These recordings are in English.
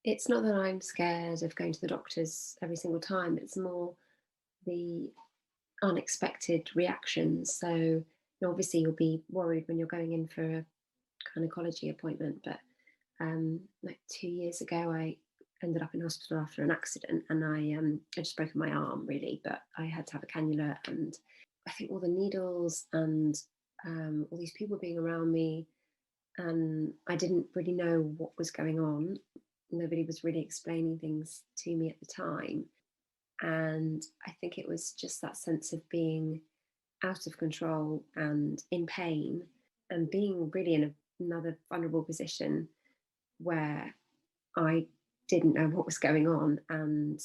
It's not that I'm scared of going to the doctors every single time, it's more the unexpected reactions. So, obviously, you'll be worried when you're going in for a gynecology appointment, but like 2 years ago, I ended up in hospital after an accident, and I just broken my arm really, but I had to have a cannula, and I think all the needles and all these people being around me, and I didn't really know what was going on. Nobody was really explaining things to me at the time, and I think it was just that sense of being out of control and in pain, and being really in another vulnerable position where I didn't know what was going on. And,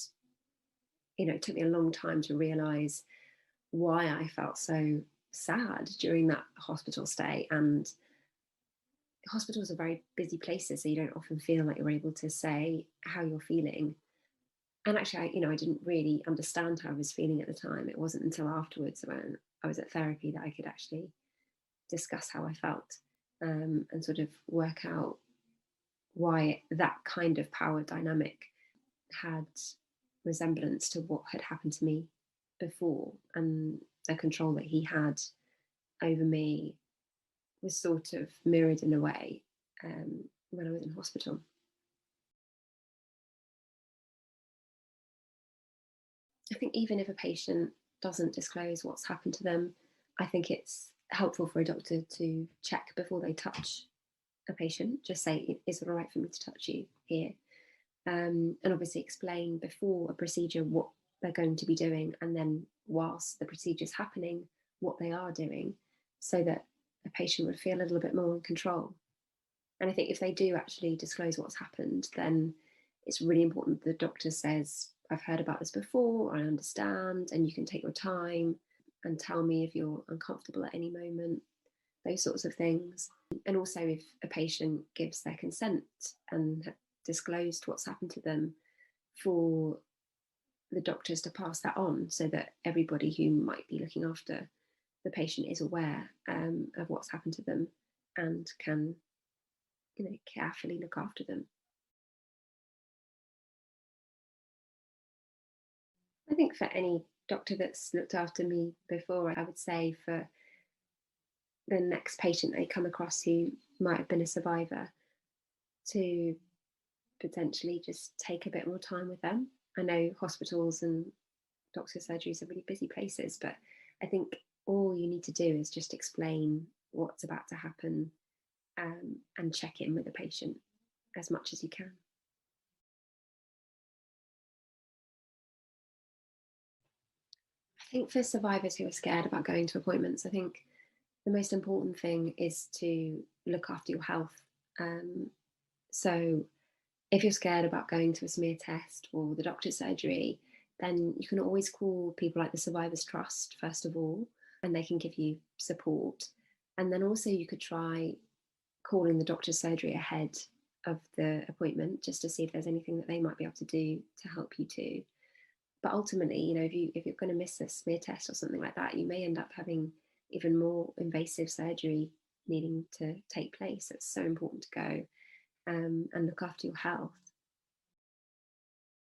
it took me a long time to realize why I felt so sad during that hospital stay. And hospitals are very busy places, so you don't often feel like you're able to say how you're feeling. And actually, I didn't really understand how I was feeling at the time. It wasn't until afterwards, when I was at therapy, that I could actually discuss how I felt, and sort of work out why that kind of power dynamic had resemblance to what had happened to me before, and the control that he had over me was sort of mirrored in a way, when I was in hospital. I think even if a patient doesn't disclose what's happened to them, I think it's helpful for a doctor to check before they touch a patient. Just say, "Is it all right for me to touch you here?" And obviously explain before a procedure what they're going to be doing, and then whilst the procedure's happening, what they are doing, so that a patient would feel a little bit more in control. And I think if they do actually disclose what's happened, then it's really important that the doctor says, "I've heard about this before, I understand, and you can take your time and tell me if you're uncomfortable at any moment," those sorts of things. And also, if a patient gives their consent and have disclosed what's happened to them, for the doctors to pass that on, so that everybody who might be looking after the patient is aware, of what's happened to them, and can, carefully look after them. I think for any doctor that's looked after me before, I would say for the next patient they come across who might have been a survivor, to potentially just take a bit more time with them. I know hospitals and doctor surgeries are really busy places, but I think all you need to do is just explain what's about to happen, and check in with the patient as much as you can. I think for survivors who are scared about going to appointments, I think the most important thing is to look after your health. Um, so if you're scared about going to a smear test or the doctor's surgery, then you can always call people like the Survivors Trust, first of all, and they can give you support. And then also, you could try calling the doctor's surgery ahead of the appointment, just to see if there's anything that they might be able to do to help you too. But ultimately, if you're going to miss a smear test or something like that, you may end up having even more invasive surgery needing to take place. It's so important to go, and look after your health.